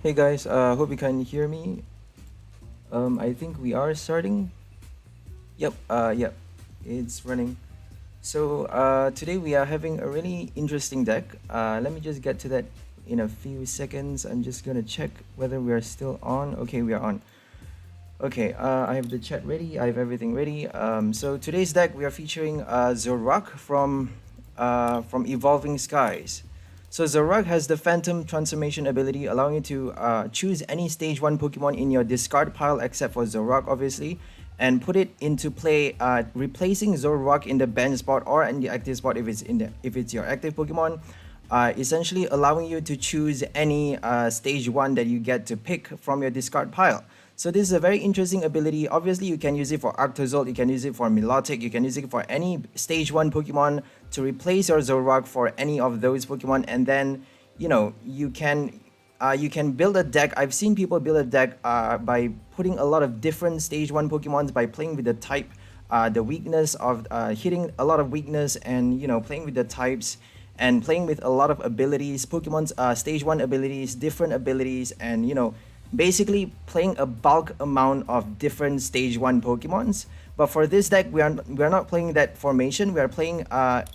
Hey guys, hope you can hear me. I think we are starting. Yep, it's running. So today we are having a really interesting deck. Let me just get to that in a few seconds. I'm just gonna check whether we are still on. Okay, we are on. Okay, I have the chat ready. I have everything ready. So today's deck we are featuring Zoroark from Evolving Skies. So Zoroark has the Phantom Transformation ability, allowing you to choose any Stage 1 Pokemon in your discard pile except for Zoroark, obviously, and put it into play, replacing Zoroark in the bench spot or in the active spot if it's your active Pokemon. Essentially allowing you to choose any Stage 1 that you get to pick from your discard pile. So this is a very interesting ability. Obviously, you can use it for Arctozolt, you can use it for Milotic, you can use it for any Stage 1 Pokemon to replace your Zoroark for any of those Pokemon, and then, you can build a deck. I've seen people build a deck by putting a lot of different Stage 1 Pokemons by playing with the type, the weakness of hitting a lot of weakness, and, playing with the types and playing with a lot of abilities, Pokemon's Stage 1 abilities, different abilities, and, basically playing a bulk amount of different Stage 1 Pokemons. But for this deck, we are not playing that formation. We are playing a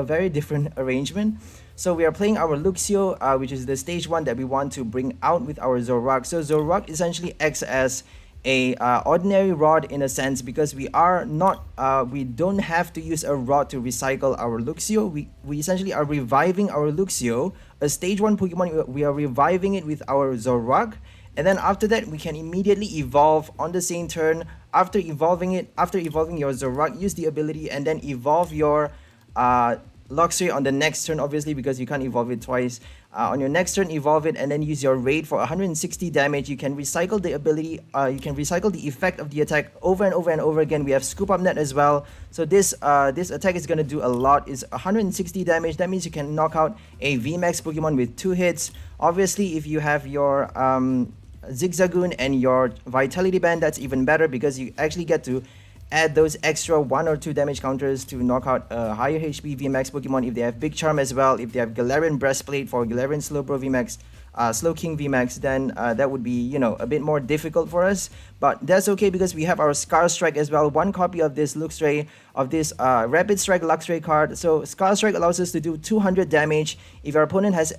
very different arrangement. So we are playing our Luxio, which is the Stage 1 that we want to bring out with our Zoroark. So Zoroark essentially acts as a ordinary rod in a sense, because we don't have to use a rod to recycle our Luxio. We essentially are reviving our Luxio, a Stage 1 Pokemon. We are reviving it with our Zoroark, and then after that we can immediately evolve on the same turn. After evolving your Zoroark, use the ability and then evolve your Luxray on the next turn, obviously, because you can't evolve it twice. On your next turn, evolve it and then use your raid for 160 damage. You can recycle the ability, you can recycle the effect of the attack over and over and over again. We have Scoop Up Net as well. So this attack is gonna do a lot. It's 160 damage. That means you can knock out a VMAX Pokemon with 2 hits. Obviously, if you have your Zigzagoon and your Vitality Band, that's even better, because you actually get to add those extra 1 or 2 damage counters to knock out a higher HP VMAX Pokemon. If they have Big Charm as well, if they have Galarian Breastplate for Galarian Slowbro VMAX, Slowking VMAX, then that would be, a bit more difficult for us. But that's okay, because we have our Scar Strike as well, 1 copy of this Luxray, of this Rapid Strike Luxray card. So Scar Strike allows us to do 200 damage if your opponent's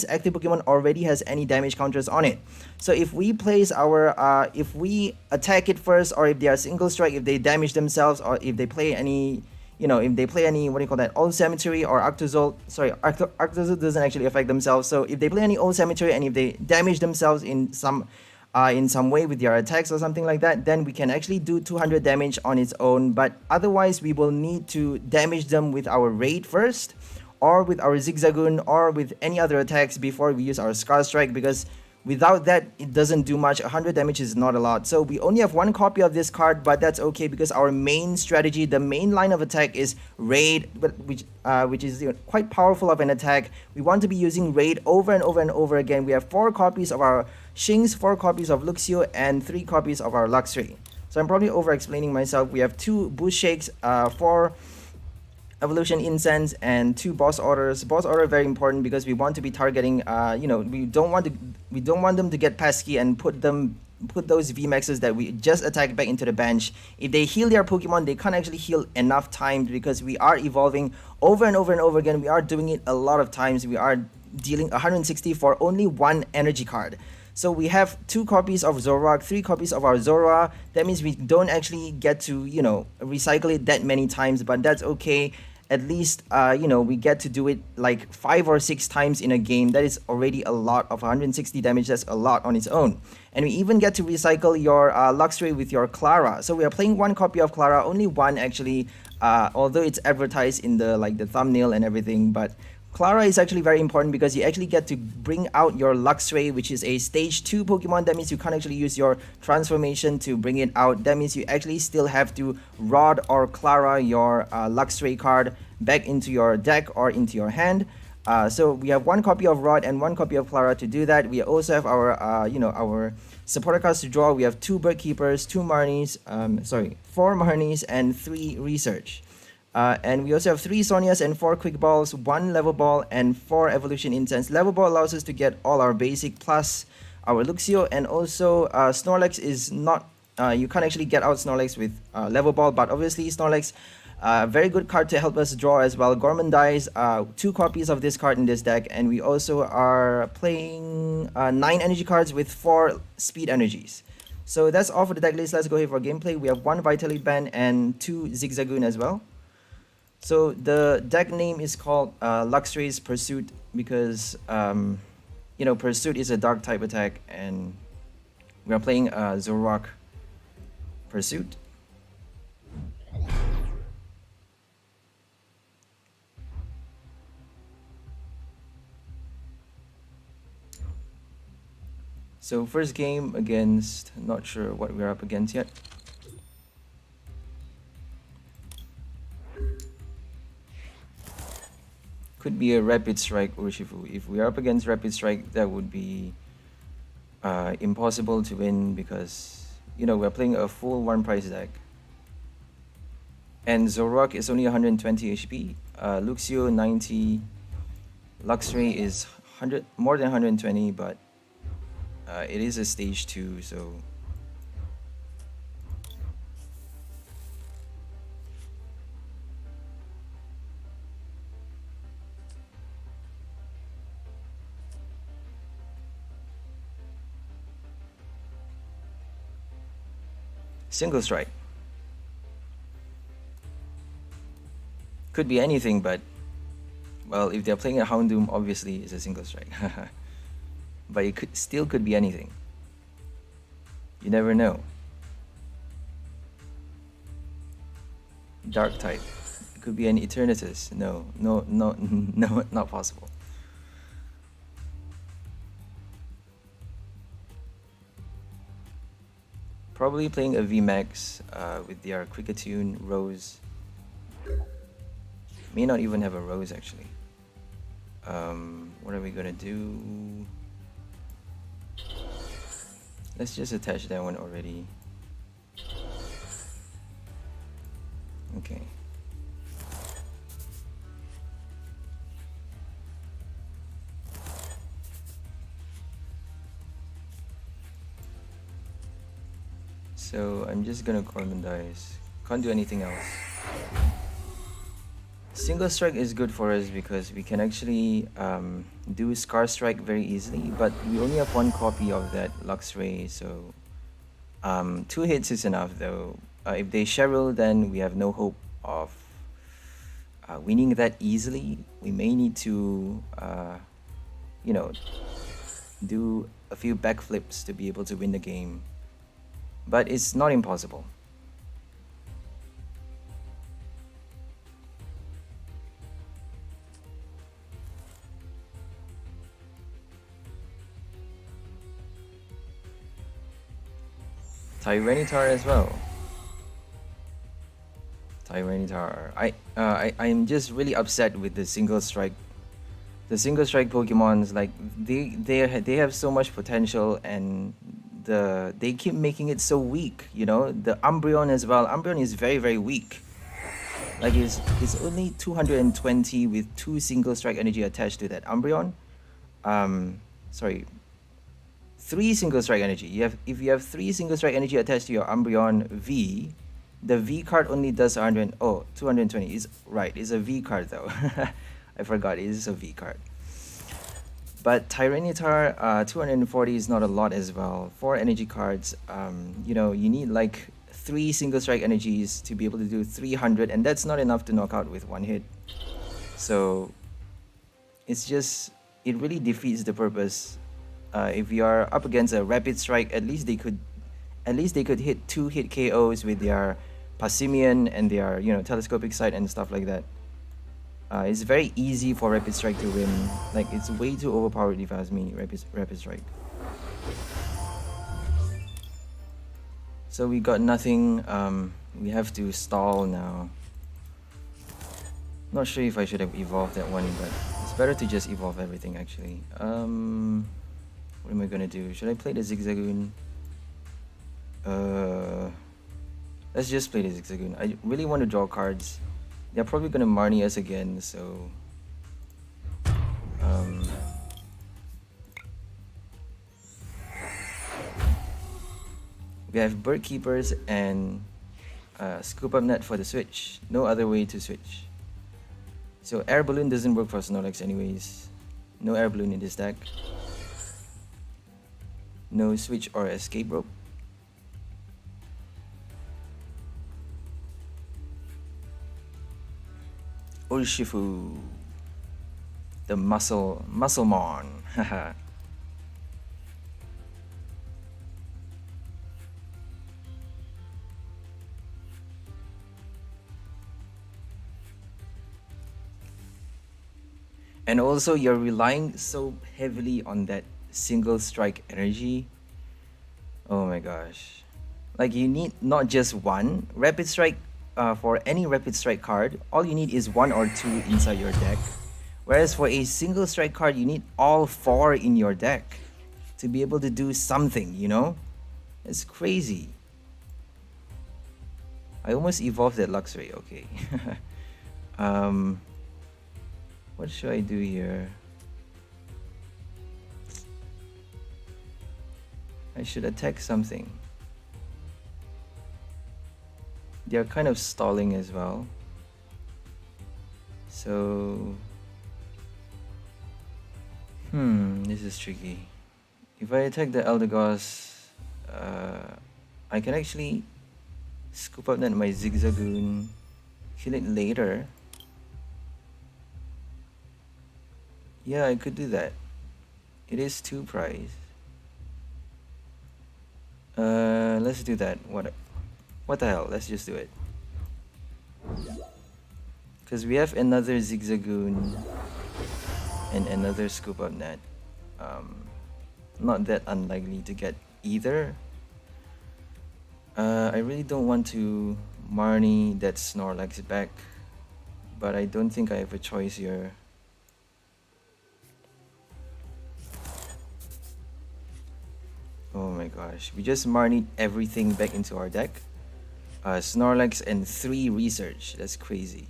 active Pokemon already has any damage counters on it. So if we place our if we attack it first, or if they are single strike, if they damage themselves, or if they play any, if they play any, what do you call that, Old Cemetery or Arctozolt. Sorry, Arctozolt doesn't actually affect themselves. So if they play any Old Cemetery and if they damage themselves in some way with their attacks or something like that, then we can actually do 200 damage on its own. But otherwise, we will need to damage them with our raid first, or with our Zigzagoon, or with any other attacks before we use our Scar Strike, because without that, it doesn't do much. 100 damage is not a lot. So we only have 1 copy of this card, but that's okay, because our main strategy, the main line of attack, is Raid, which is quite powerful of an attack. We want to be using Raid over and over and over again. We have 4 copies of our Shinx, 4 copies of Luxio, and 3 copies of our Luxray. So I'm probably over-explaining myself. We have 2 Boost Shakes, 4 Evolution Incense, and 2 Boss Orders. Boss Order very important, because we want to be targeting, we don't want them to get pesky and put those VMAXs that we just attacked back into the bench. If they heal their Pokemon, they can't actually heal enough times, because we are evolving over and over and over again. We are doing it a lot of times. We are dealing 160 for only 1 energy card. So we have 2 copies of Zoroark, 3 copies of our Zoroark. That means we don't actually get to, recycle it that many times, but that's okay. At least, we get to do it like 5 or 6 times in a game. That is already a lot of 160 damage. That's a lot on its own. And we even get to recycle your Luxray with your Klara. So we are playing 1 copy of Klara, only 1 actually, although it's advertised in the thumbnail and everything. But Klara is actually very important, because you actually get to bring out your Luxray, which is a Stage 2 Pokemon. That means you can't actually use your transformation to bring it out. That means you actually still have to Rod or Klara your Luxray card back into your deck or into your hand. So we have 1 copy of Rod and 1 copy of Klara to do that. We also have our, our supporter cards to draw. We have 2 Bird Keepers, 4 Marnies, and 3 Research. And we also have 3 Sonias and 4 Quick Balls, 1 Level Ball, and 4 Evolution Incense. Level Ball allows us to get all our basic plus our Luxio, and also Snorlax is not, you can't actually get out Snorlax with Level Ball, but obviously Snorlax, very good card to help us draw as well. Gorman dies, 2 copies of this card in this deck, and we also are playing 9 energy cards with 4 speed energies. So that's all for the deck list. Let's go here for gameplay. We have 1 Vitality Band and 2 Zigzagoon as well. So the deck name is called Luxray's Pursuit because, you know, Pursuit is a dark type attack, and we are playing Zoroark Pursuit. So first game against, not sure what we're up against yet. Could be a Rapid Strike Urshifu. If we are up against Rapid Strike, that would be impossible to win because, you know, we're playing a full 1 price deck. And Zoroark is only 120 HP, Luxio 90, Luxray is more than 120, but it is a stage 2, so Single Strike. Could be anything, but, well, if they're playing a Houndoom, obviously it's a Single Strike. But it still could be anything. You never know. Dark type. It could be an Eternatus. No, not possible. Probably playing a VMAX with their Kricketune, Rose. May not even have a Rose actually. What are we gonna do? Let's just attach that one already. Okay. So I'm just gonna Corman Dice. Can't do anything else. Single Strike is good for us because we can actually do Scar Strike very easily, but we only have 1 copy of that Luxray, so 2 hits is enough though. If they Cheryl, then we have no hope of winning that easily. We may need to, you know, do a few backflips to be able to win the game. But it's not impossible. Tyranitar as well. Tyranitar. I'm just really upset with the single strike. The single strike Pokemons, like they have so much potential, and they keep making it so weak, you know. The Umbreon as well. Umbreon is very, very weak. Like it's only 220 with 2 single strike energy attached to that Umbreon. Sorry, 3 single strike energy. If you have 3 single strike energy attached to your Umbreon V, the V card only does 220. Is right. It's a V card though. I forgot. It is a V card. But Tyranitar, 240 is not a lot as well. 4 energy cards, you know, you need like 3 single strike energies to be able to do 300, and that's not enough to knock out with 1 hit. So it's just, it really defeats the purpose. If you are up against a Rapid Strike, at least they could hit 2 hit KOs with their Passimian and their, you know, Telescopic Sight and stuff like that. It's very easy for Rapid Strike to win. Like, it's way too overpowered if you ask me, Rapid Strike. So we got nothing. We have to stall now. Not sure if I should have evolved that one, but it's better to just evolve everything actually. What am I gonna do? Should I play the Zigzagoon? Let's just play the Zigzagoon. I really want to draw cards. They're probably gonna Marnie us again, so we have Bird Keepers and Scoop Up Net for the switch. No other way to switch. So Air Balloon doesn't work for Snorlax anyways. No Air Balloon in this deck. No switch or escape rope. Urshifu, the Musclemon. Haha. And also, you're relying so heavily on that single strike energy. Oh my gosh. Like, you need not just one rapid strike. For any rapid strike card, all you need is 1 or 2 inside your deck. Whereas for a single strike card, you need all 4 in your deck to be able to do something, you know? It's crazy. I almost evolved that Luxray, okay. What should I do here? I should attack something. They're kind of stalling as well. So... this is tricky. If I attack the Eldegoss, I can actually scoop up my Zigzagoon, kill it later. Yeah, I could do that. It is 2 price. Let's do that. What the hell? Let's just do it. Because we have another Zigzagoon and another Scoop Up Net. Not that unlikely to get either. I really don't want to Marnie that Snorlax back, but I don't think I have a choice here. Oh my gosh, we just Marnied everything back into our deck. Snorlax and 3 research, that's crazy.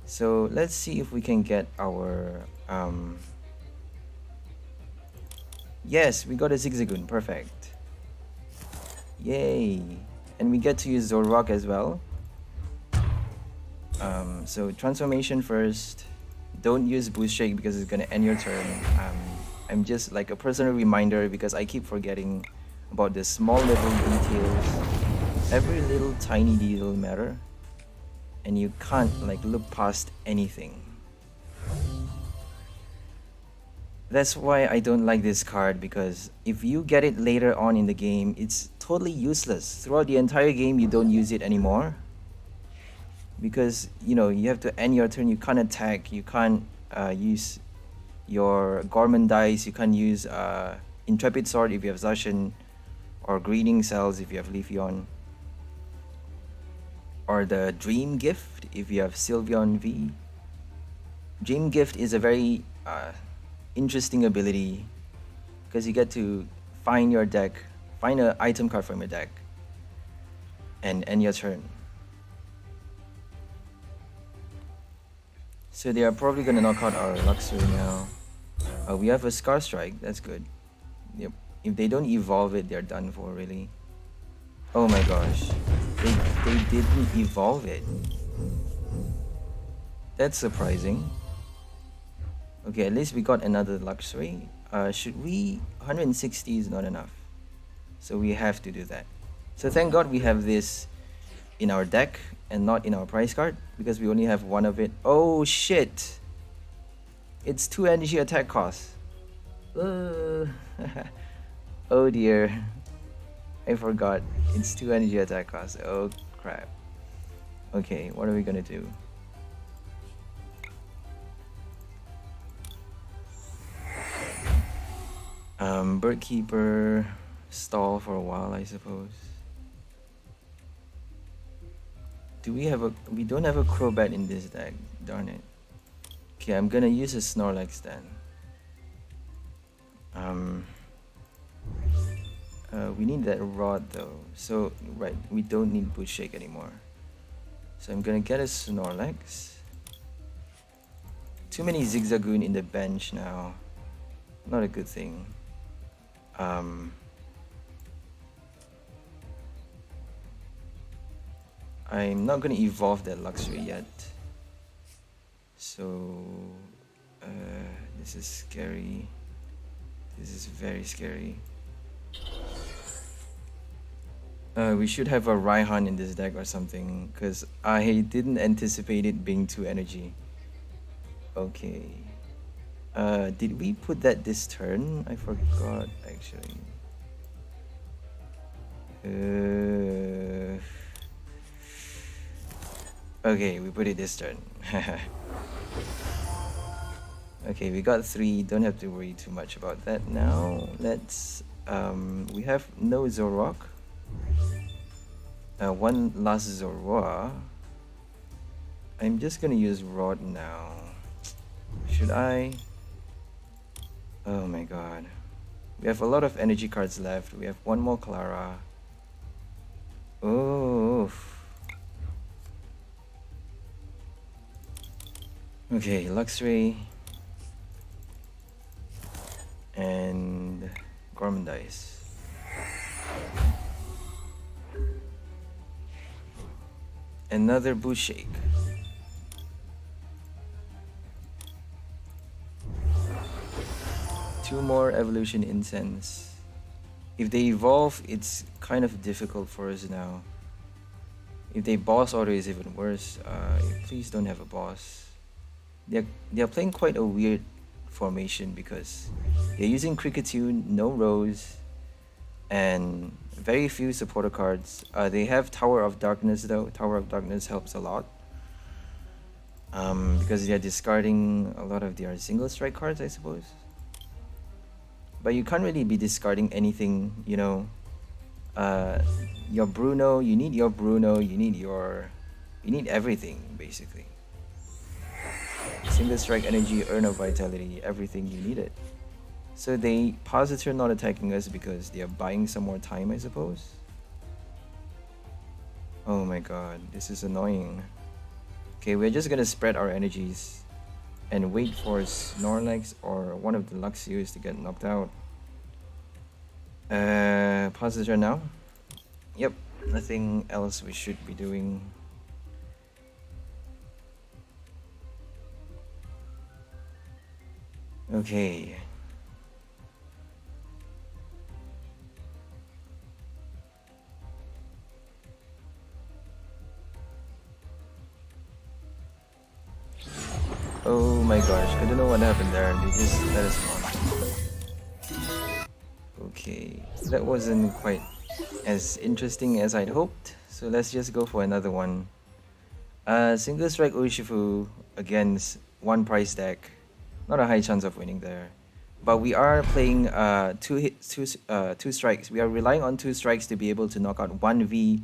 So let's see if we can get our... Yes, we got a Zigzagoon, perfect. Yay! And we get to use Zoroark as well. So transformation first. Don't use Boost Shake because it's gonna end your turn. I'm just like a personal reminder because I keep forgetting about the small little details. Every little tiny detail matter, and you can't like look past anything. That's why I don't like this card, because if you get it later on in the game, it's totally useless. Throughout the entire game, you don't use it anymore. Because, you know, you have to end your turn, you can't attack, you can't use your Gorman dice, you can't use Intrepid Sword if you have Zacian, or Greeting Cells if you have Leafeon, or the Dream Gift if you have Sylveon V. Dream Gift is a very interesting ability because you get to find your deck, find an item card from your deck, and end your turn. So they are probably gonna knock out our Luxray now. We have a Scar Strike, that's good. Yep. If they don't evolve it, they're done for, really. Oh my gosh. They didn't evolve it. That's surprising. Okay, at least we got another Luxray. Should we... 160 is not enough. So we have to do that. So thank God we have this in our deck and not in our prize card, because we only have one of it. Oh shit! It's 2 energy attack cost. Oh dear. I forgot. It's 2 energy attack cost. Oh crap. Okay, what are we gonna do? Bird Keeper, stall for a while, I suppose. Do we have a... We don't have a Crobat in this deck, darn it. Okay, I'm gonna use a Snorlax then. We need that rod though. So, right, we don't need Bush Shake anymore. So I'm gonna get a Snorlax. Too many Zigzagoon in the bench now. Not a good thing. I'm not gonna evolve that Luxray yet. So this is scary. This is very scary. We should have a Raihan in this deck or something, because I didn't anticipate it being 2 energy. Okay. Did we put that this turn? I forgot actually. Okay, we put it this turn. Okay, we got 3. Don't have to worry too much about that now. Let's we have no Zoroark. One last Zoroark. I'm just gonna use Rod now. Should I? Oh my god. We have a lot of energy cards left. We have one more Klara. Oh. Okay, Luxray. And Gormandice. Another Bush Shake. Two more Evolution Incense. If they evolve, it's kind of difficult for us now. If they boss order is even worse. Please don't have a boss. They're playing quite a weird formation because they're using Cricketune, no Rose, and very few supporter cards. They have Tower of Darkness though. Tower of Darkness helps a lot. Because they're discarding a lot of their single strike cards, I suppose. But you can't really be discarding anything, you know. Your Bruno, you need your Bruno, you need everything basically. Single strike energy, earn of vitality, everything you need it. So they pause the turn not attacking us because they are buying some more time, I suppose. Oh my god, this is annoying. Okay, we're just gonna spread our energies and wait for Snorlax or one of the Luxrays to get knocked out. Pause the turn now. Yep, nothing else we should be doing. Okay. Oh my gosh, I don't know what happened there. They just let us on. Okay, that wasn't quite as interesting as I'd hoped. So let's just go for another one. Single strike Urshifu against one price deck. Not a high chance of winning there. But we are playing two strikes. We are relying on 2 strikes to be able to knock out 1v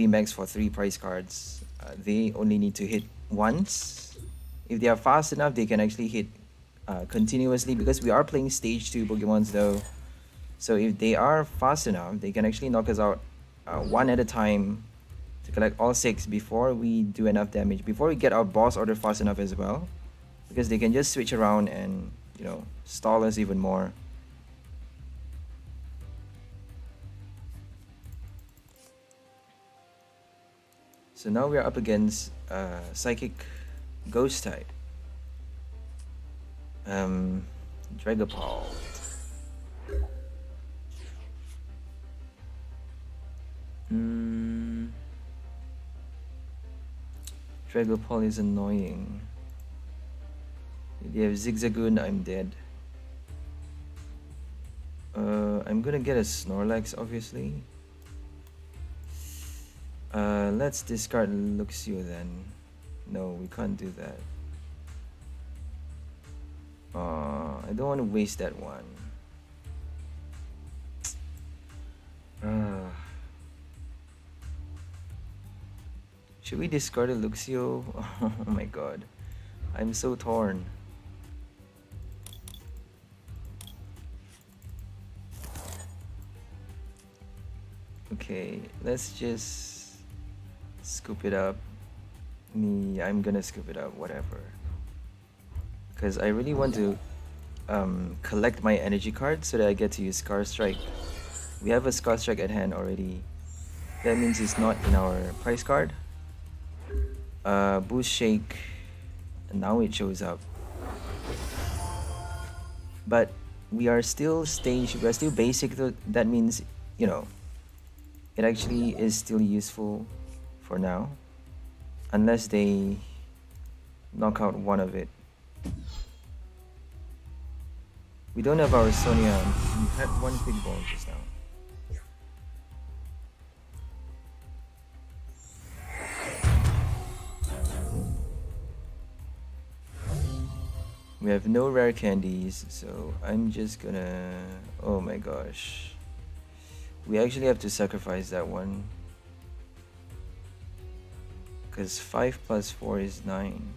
max for 3 price cards. They only need to hit once. If they are fast enough, they can actually hit continuously because we are playing stage 2 Pokemons though. So if they are fast enough, they can actually knock us out 1 at a time to collect all 6 before we do enough damage, before we get our boss order fast enough as well. Because they can just switch around and, you know, stall us even more. So now we're up against Psychic Ghost type. Dragapult. Dragapult is annoying. If they have Zigzagoon, I'm dead. I'm gonna get a Snorlax, obviously. Let's discard Luxio then. No, we can't do that. I don't want to waste that one. Should we discard a Luxio? Oh my god. I'm so torn. Okay, let's just Scoop it up. Me, I'm gonna scoop it up, whatever. Because I really want to collect my energy cards so that I get to use Scar Strike. We have a Scar Strike at hand already. That means it's not in our price card. Boost Shake, and now it shows up. But we are still basic, so that means, you know, it actually is still useful for now. Unless they knock out one of it. We don't have our Sonia. We had one quick ball just now. We have no rare candies, so I'm just gonna... Oh my gosh. We actually have to sacrifice that one. Because 5 plus 4 is 9.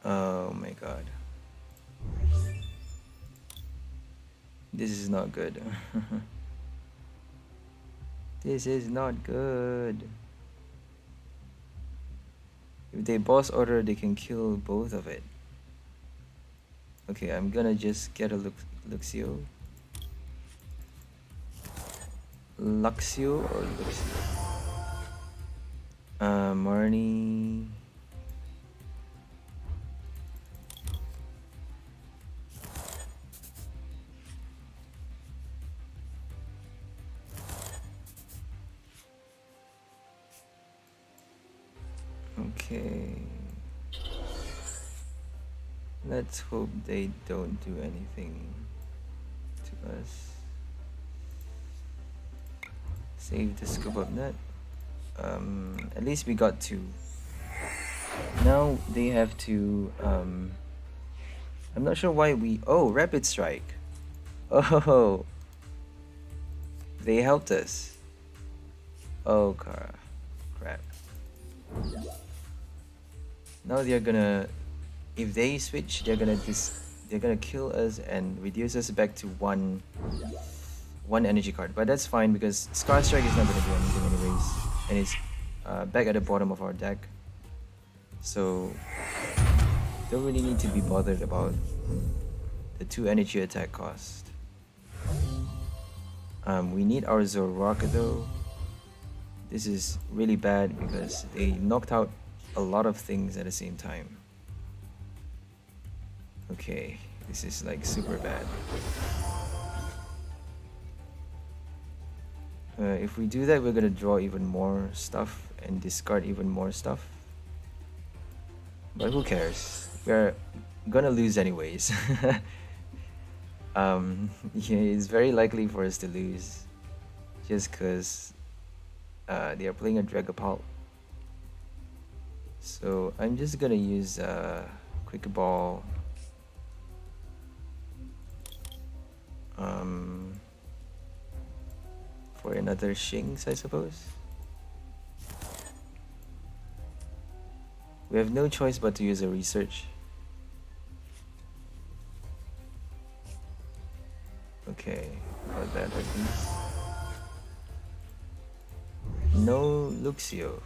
Oh my god. This is not good. This is not good. If they boss order, they can kill both of it. Okay, I'm gonna just get a Luxio. Luxio or Luxio? Marnie. Okay. Let's hope they don't do anything to us. Save the scoop up net. At least we got 2. Now they have to I'm not sure why we... Oh, Rapid Strike. Oh, they helped us. Oh, crap. Now they're gonna... If they switch, they're gonna kill us and reduce us back to one energy card. But that's fine because Scar Strike is not gonna do anything anyways, and it's back at the bottom of our deck. So don't really need to be bothered about the 2 energy attack cost. We need our Zoroark though. This is really bad because they knocked out a lot of things at the same time. Okay, this is like super bad. If we do that, we're gonna draw even more stuff and discard even more stuff. But who cares? We're gonna lose anyways. Yeah, it's very likely for us to lose just because they are playing a Dragapult. So I'm just gonna use Quick Ball. For another Shinx, I suppose. We have no choice but to use a research. Okay, got that at least. No Luxio.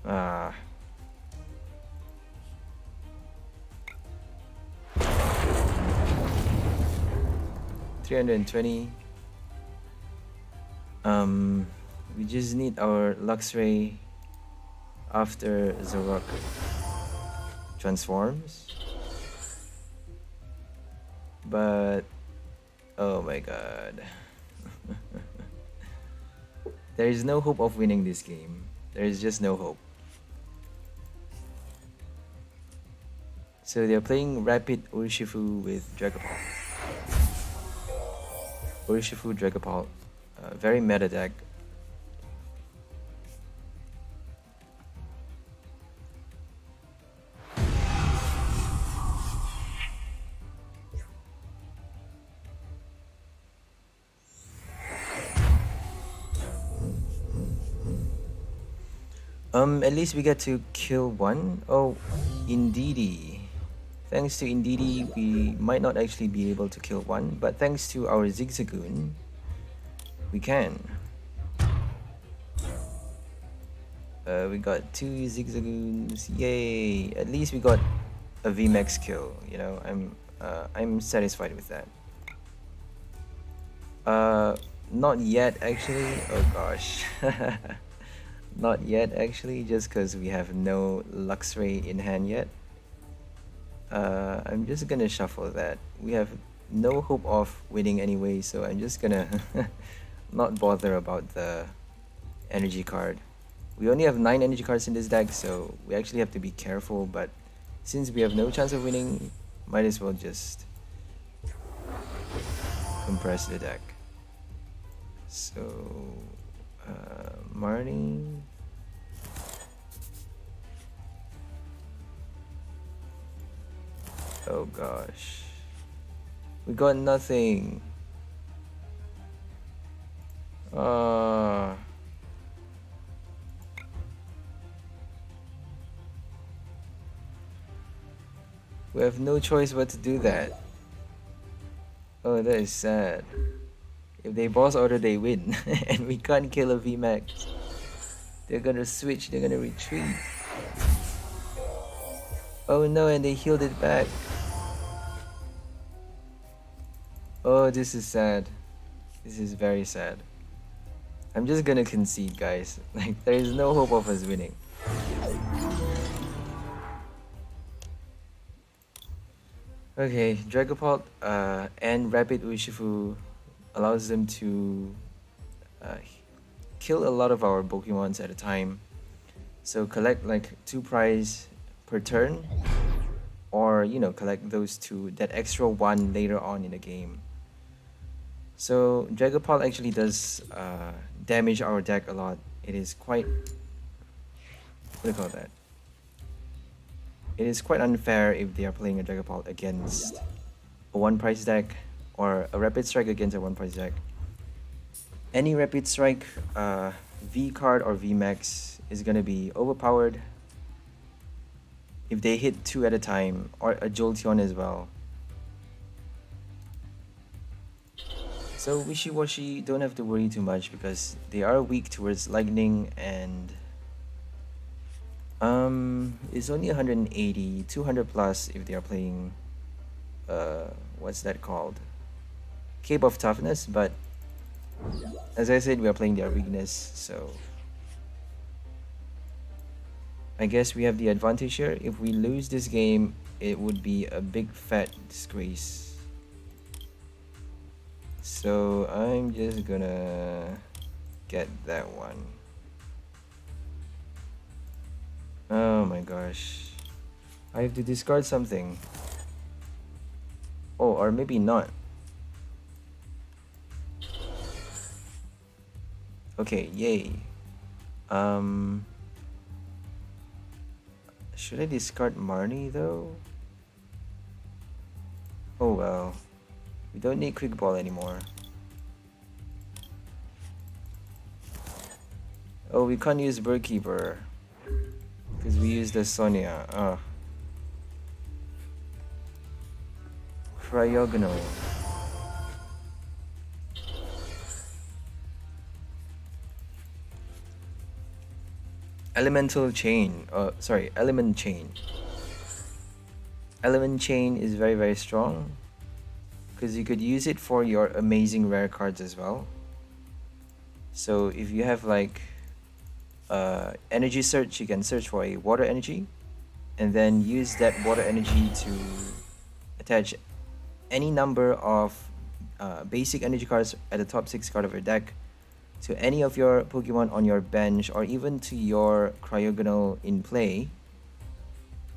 Ah. $320. We just need our Luxray after Zoroark transforms. But oh my god. There is no hope of winning this game. There is just no hope. So they're playing Rapid Urshifu with Dragapult. Urshifu Dragapult, very meta deck. At least we get to kill one. Oh, indeedy. Thanks to Indeedy, we might not actually be able to kill one, but thanks to our Zigzagoon, we can. We got 2 Zigzagoons, yay! At least we got a VMAX kill, you know, I'm satisfied with that. Not yet actually, oh gosh. Not yet actually, just because we have no Luxray in hand yet. I'm just gonna shuffle that. We have no hope of winning anyway, so I'm just gonna not bother about the energy card. We only have 9 energy cards in this deck, so we actually have to be careful, but since we have no chance of winning, might as well just compress the deck. So, Marnie. Oh gosh. We got nothing. We have no choice but to do that. Oh, that is sad. If they boss order, they win. And we can't kill a VMAX. They're gonna switch, they're gonna retreat. Oh no, and they healed it back. Oh, this is sad. This is very sad. I'm just gonna concede, guys. Like, there is no hope of us winning. Okay, Dragapult and Rapid Urshifu allows them to kill a lot of our Pokemons at a time. So collect like 2 prize per turn, or you know, collect those 2, that extra 1 later on in the game. So Dragapult actually does damage our deck a lot. It is quite, what do you call that? It is quite unfair if they are playing a Dragapult against a 1 price deck, or a Rapid Strike against a 1 price deck. Any Rapid Strike V card or VMAX is gonna be overpowered if they hit 2 at a time, or a Jolteon as well. So Wishy-Washy don't have to worry too much because they are weak towards lightning, and it's only 180, 200 plus if they are playing what's that called? Cape of Toughness, but as I said, we are playing their weakness, so I guess we have the advantage here. If we lose this game, it would be a big fat disgrace. So I'm just gonna get that one. Oh my gosh. I have to discard something. Oh, or maybe not. Okay, yay. Should I discard Marnie though? Oh well. We don't need Quick Ball anymore. Oh, we can't use Birdkeeper because we used the Sonia. Cryogonal. Elemental Chain. Sorry, Element Chain. Element Chain is very, very strong because you could use it for your amazing rare cards as well. So if you have like energy search, you can search for a water energy and then use that water energy to attach any number of basic energy cards at the top 6 card of your deck to any of your Pokemon on your bench, or even to your Cryogonal in play,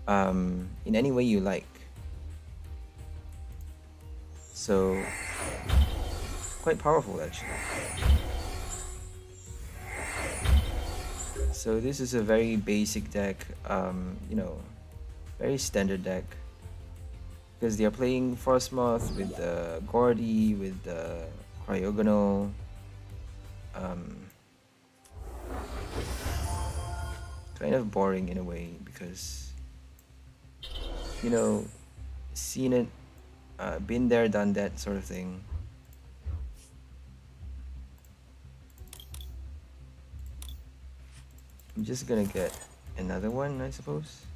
in any way you like. So quite powerful actually. So this is a very basic deck, you know, very standard deck, because they are playing Frostmoth with the Gordy, with the Cryogonal. kind of boring in a way because, you know, seen it, been there, done that sort of thing. I'm just gonna get another one, I suppose.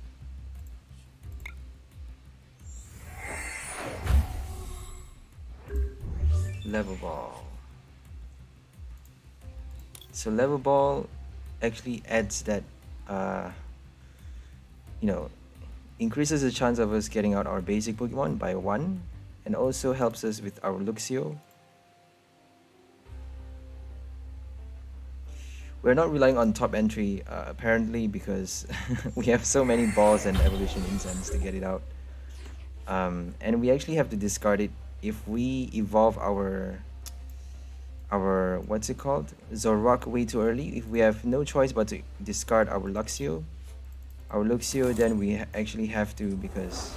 Level ball. So level ball actually adds that, you know, increases the chance of us getting out our basic Pokemon by 1, and also helps us with our Luxio. We're not relying on top entry apparently because we have so many balls and evolution incense to get it out. And we actually have to discard it if we evolve our what's it called, Zoroark way too early. If we have no choice but to discard our Luxio, then we actually have to, because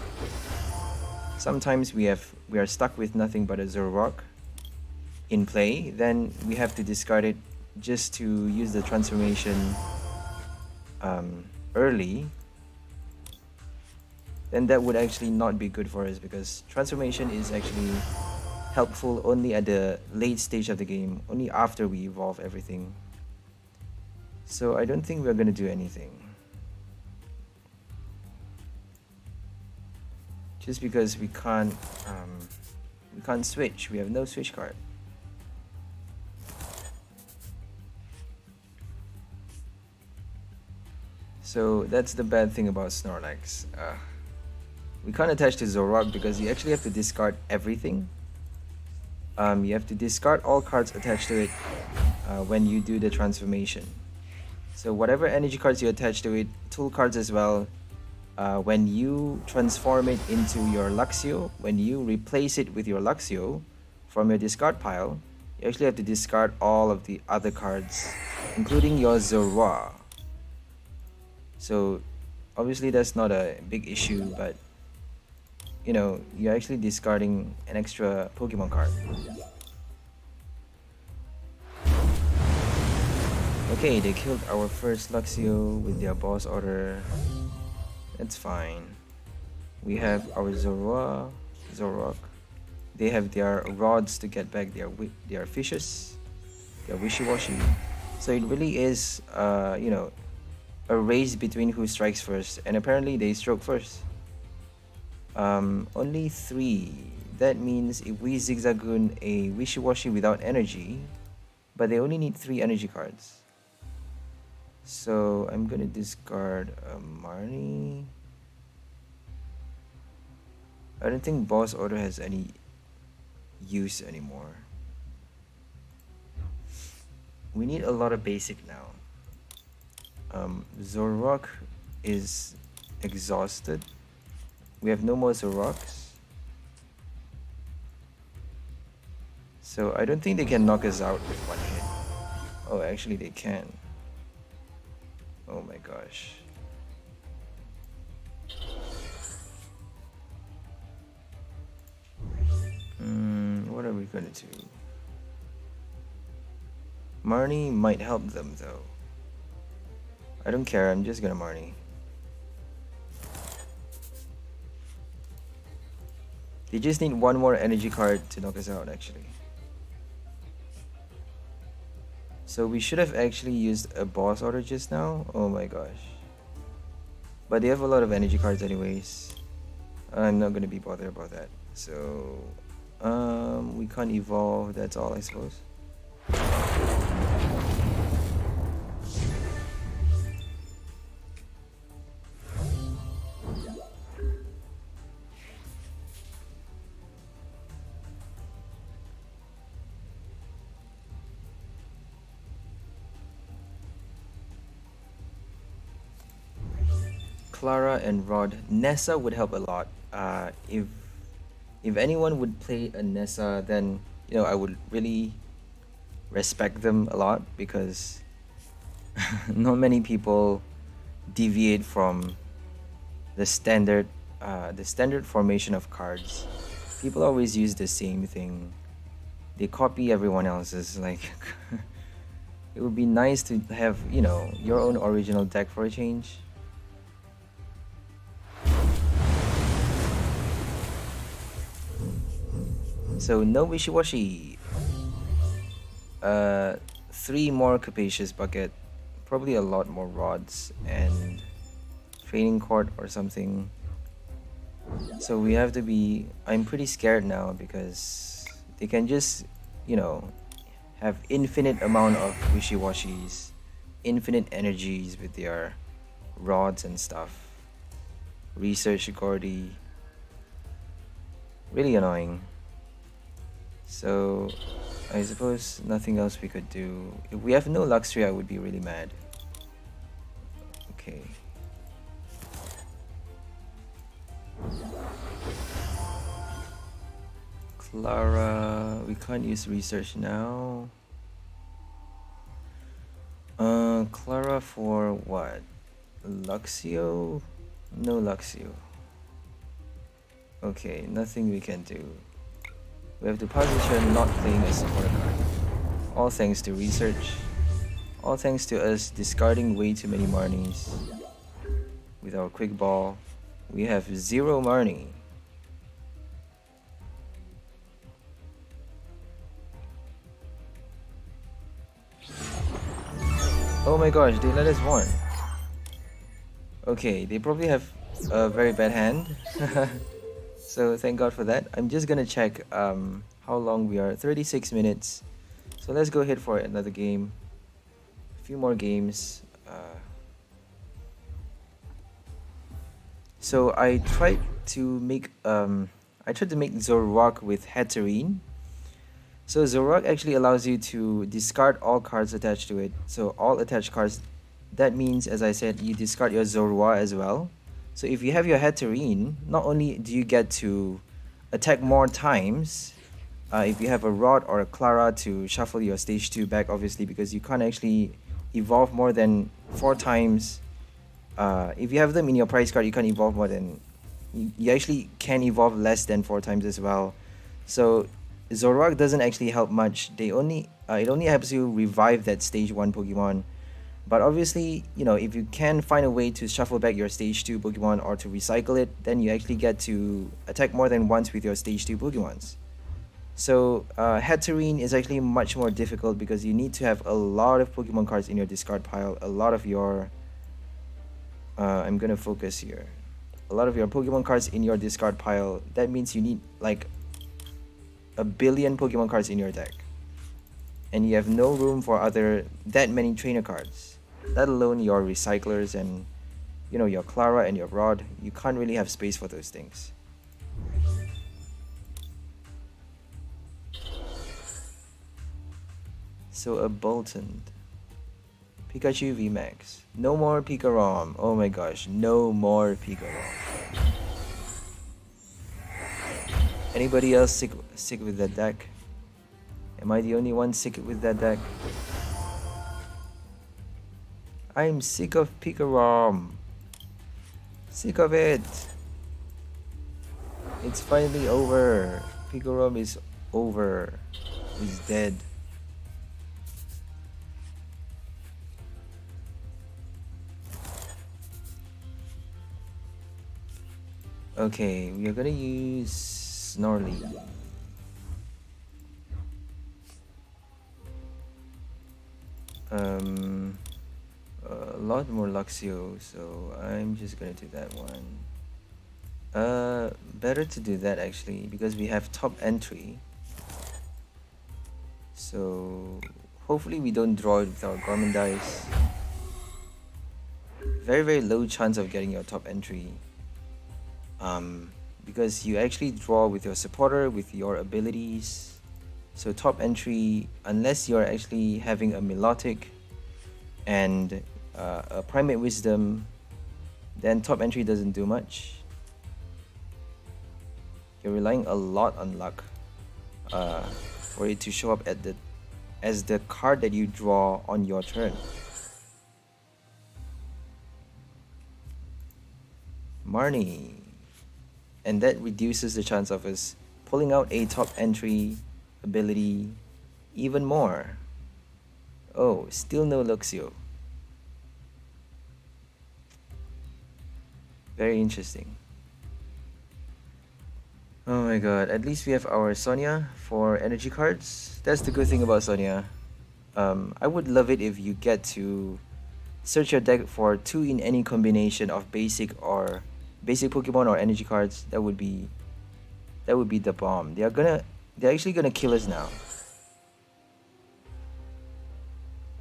sometimes we are stuck with nothing but a Zoroark in play. Then we have to discard it just to use the transformation early. Then that would actually not be good for us, because transformation is actually helpful only at the late stage of the game, only after we evolve everything. So I don't think we're gonna do anything, just because we can't switch. We have no switch card. So that's the bad thing about Snorlax. We can't attach to Zoroark because you actually have to discard everything. You have to discard all cards attached to it when you do the transformation. So whatever energy cards you attach to it, tool cards as well, when you transform it into your Luxio, when you replace it with your Luxio from your discard pile, you actually have to discard all of the other cards, including your Zoroark. So obviously that's not a big issue, but you know, you're actually discarding an extra Pokemon card. Okay, they killed our first Luxio with their boss order. That's fine. We have our Zoroark. They have their rods to get back their fishes, their wishy-washy. So it really is, you know, a race between who strikes first, and apparently they stroke first. Only 3. That means if we Zigzagoon a Wishy-Washy without energy, but they only need 3 energy cards. So I'm gonna discard Marnie. I don't think boss order has any use anymore. We need a lot of basic now. Zoroark is exhausted. We have no more Zoroarks. So I don't think they can knock us out with 1 hit. Oh, actually they can. Oh my gosh. What are we gonna do? Marnie might help them though. I don't care, I'm just gonna Marnie. They just need 1 more energy card to knock us out actually. So we should have actually used a boss order just now. Oh my gosh. But they have a lot of energy cards anyways. I'm not gonna be bothered about that. So we can't evolve, that's all I suppose. Klara and Rod. Nessa would help a lot. If anyone would play a Nessa, then you know I would really respect them a lot, because not many people deviate from the standard formation of cards. People always use the same thing. They copy everyone else's, like It would be nice to have, you know, your own original deck for a change. So no wishy-washy. 3 more capacious bucket, probably a lot more rods and training court or something. So we have to be, I'm pretty scared now because they can just, you know, have infinite amount of wishy-washies, infinite energies with their rods and stuff. Research Gordy. Really annoying. So I suppose nothing else we could do. If we have no Luxray, I would be really mad. Okay. Klara, we can't use research now. Klara for what? Luxio? No Luxio. Okay, nothing we can do. We have to pause the turn not playing a supporter card. All thanks to research. All thanks to us discarding way too many Marnies. With our quick ball, we have 0 Marnie. Oh my gosh, they let us won. Okay, they probably have a very bad hand. So thank God for that. I'm just gonna check how long we are. 36 minutes. So let's go ahead for another game. A few more games. So I tried to make Zoroark with Hatterene. So Zoroark actually allows you to discard all cards attached to it. So all attached cards, that means, as I said, you discard your Zoroark as well. So if you have your Hatterene, not only do you get to attack more times, if you have a Rod or a Klara to shuffle your stage 2 back, obviously, because you can't actually evolve more than 4 times. If you have them in your prize card, you can't evolve more than... You actually can evolve less than 4 times as well. So Zoroark doesn't actually help much. It only helps you revive that stage 1 Pokemon. But obviously, you know, if you can find a way to shuffle back your stage 2 Pokemon or to recycle it, then you actually get to attack more than once with your stage 2 Pokemons. So Hatterene is actually much more difficult because you need to have a lot of Pokemon cards in your discard pile, a lot of your... I'm gonna focus here. A lot of your Pokemon cards in your discard pile. That means you need like a billion Pokemon cards in your deck. And you have no room for that many trainer cards. Let alone your recyclers and, you know, your Klara and your Rod. You can't really have space for those things. So a Bolton. Pikachu VMAX. No more Pikarom. Oh my gosh, no more Pikarom. Anybody else sick with that deck? Am I the only one sick with that deck? I'm sick of Pikarom. Sick of it. It's finally over. Pikarom is over. He's dead. Okay, we are gonna use Snorly. A lot more Luxio, so I'm just gonna do that one. Better to do that actually, because we have top entry. So hopefully we don't draw it with our Gorman dice. Very, very low chance of getting your top entry. Because you actually draw with your supporter, with your abilities. So top entry, unless you're actually having a Milotic and a Primate Wisdom, then top entry doesn't do much. You're relying a lot on luck for it to show up as the card that you draw on your turn. Marnie. And that reduces the chance of us pulling out a top entry ability even more. Oh, still no Luxio. Very interesting. Oh my god, at least we have our Sonia for energy cards. That's the good thing about Sonia. I would love it if you get to search your deck for 2 in any combination of basic Pokemon or energy cards. That would be the bomb. They're actually gonna kill us now.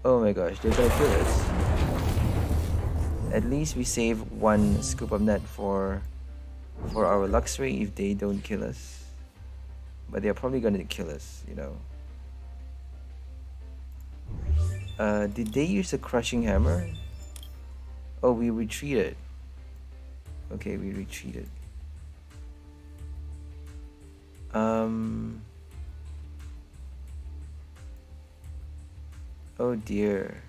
Oh my gosh, they're gonna kill us. At least we save 1 scoop of net for our Luxray if they don't kill us. But they're probably gonna kill us, you know. Did they use a crushing hammer? Oh, we retreated. Okay, we retreated. Oh dear.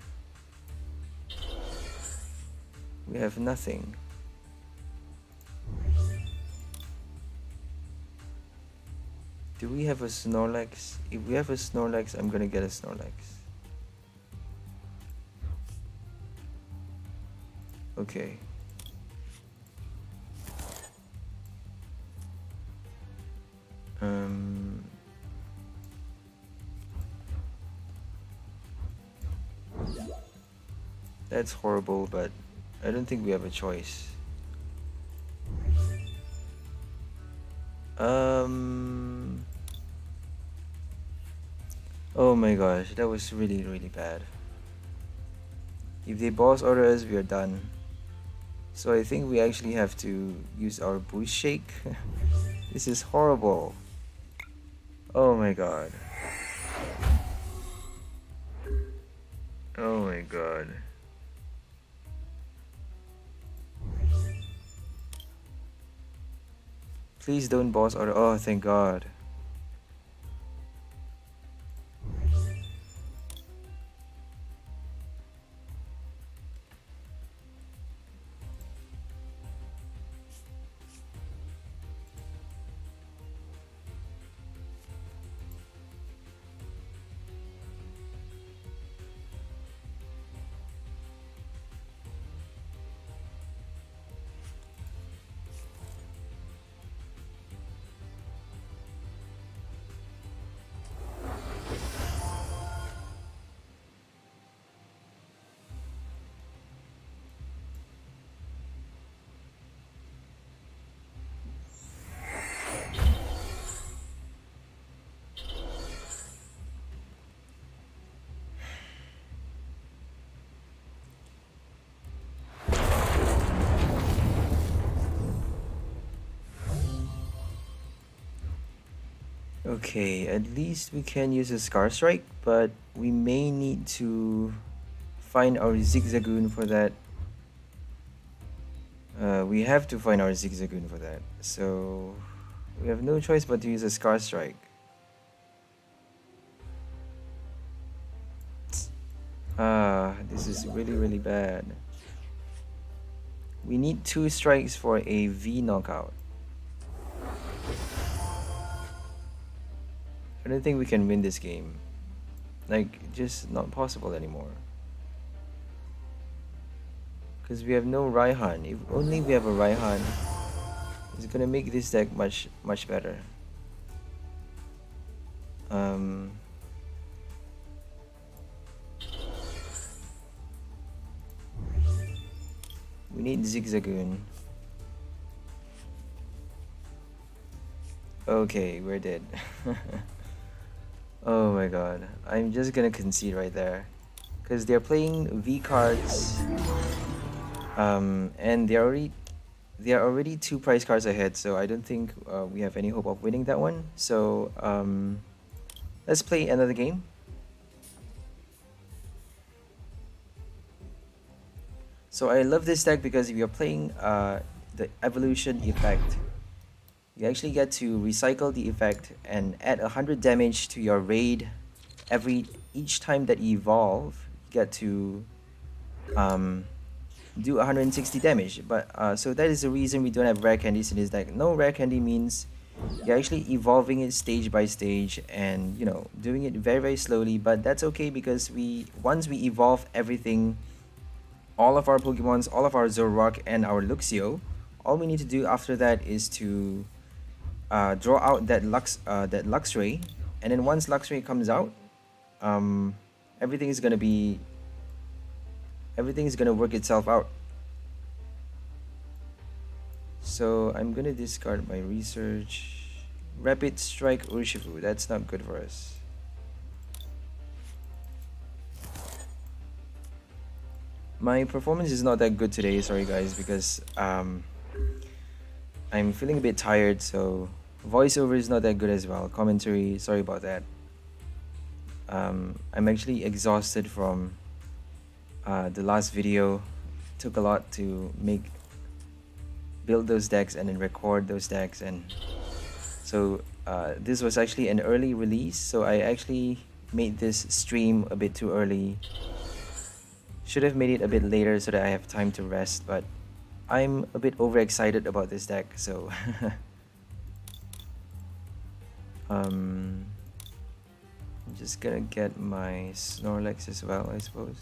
We have nothing. Do we have a Snorlax? If we have a Snorlax, I'm gonna get a Snorlax. Okay. That's horrible, but I don't think we have a choice. Oh my gosh, that was really, really bad. If they boss order us, we are done. So I think we actually have to use our boost shake. This is horrible. Oh my god. Oh my god. Please don't boss order. Oh, thank god. Okay, at least we can use a Scar Strike, but we may need to find our Zigzagoon for that. We have to find our Zigzagoon for that, so we have no choice but to use a Scar Strike. This is really, really bad. We need 2 strikes for a V knockout. I don't think we can win this game. Like, just not possible anymore. Because we have no Raihan. If only we have a Raihan, it's gonna make this deck much, much better. We need Zigzagoon. Okay, we're dead. Oh my god. I'm just gonna concede right there. Because they're playing V cards. And they're already 2 prize cards ahead, so I don't think we have any hope of winning that one. So let's play another game. So I love this deck because if you're playing the evolution effect, you actually get to recycle the effect and add 100 damage to your raid each time that you evolve. You get to do 160 damage. But so that is the reason we don't have rare candies in this deck. No rare candy means You're actually evolving it stage by stage and, you know, doing it very, very slowly, but that's okay because once we evolve everything, all of our Pokemons, all of our Zoroark and our Luxio, all we need to do after that is to draw out that Luxray, and then once Luxray comes out, um, everything is gonna be everything is gonna work itself out. So I'm gonna discard my research. Rapid Strike Urshifu, that's not good for us. My performance is not that good today, sorry guys, because I'm feeling a bit tired, so voiceover is not that good as well. Commentary, sorry about that. I'm actually exhausted from the last video. Took a lot to build those decks and then record those decks, and so this was actually an early release, so I actually made this stream a bit too early. Should have made it a bit later so that I have time to rest, but I'm a bit overexcited about this deck, so I'm just gonna get my Snorlax as well, I suppose.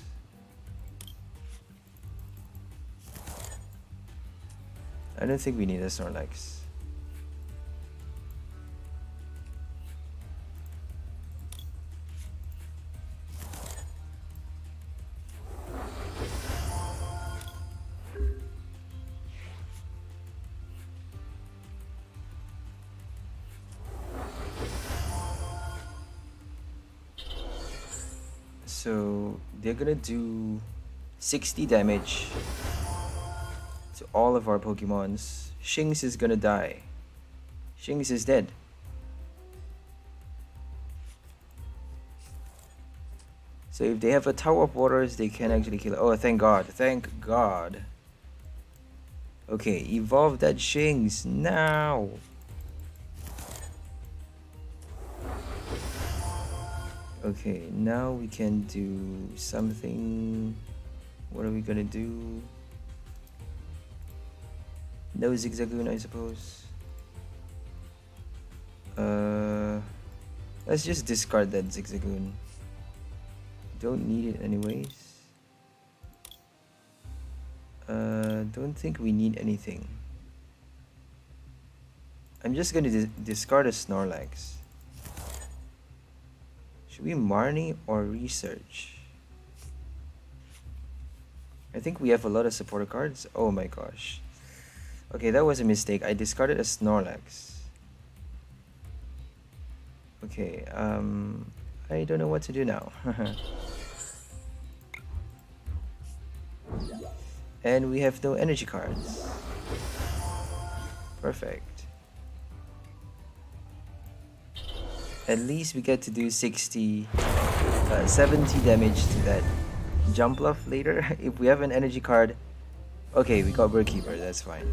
I don't think we need a Snorlax. So they're gonna do 60 damage to all of our Pokemons. Shinx is gonna die. Shinx is dead. So if they have a Tower of Waters, they can actually kill it. Oh, thank God. Thank God. Okay, evolve that Shinx now. Okay, now we can do something. What are we gonna do? No Zigzagoon, I suppose. Let's just discard that Zigzagoon. Don't need it anyways. Don't think we need anything. I'm just gonna discard a Snorlax. Should we Marnie or research? I think we have a lot of supporter cards. Oh my gosh. Okay, that was a mistake. I discarded a Snorlax. Okay, I don't know what to do now. And we have no energy cards. Perfect. At least we get to do 70 damage to that Jumpluff later. If we have an energy card. Okay, we got Birdkeeper, that's fine.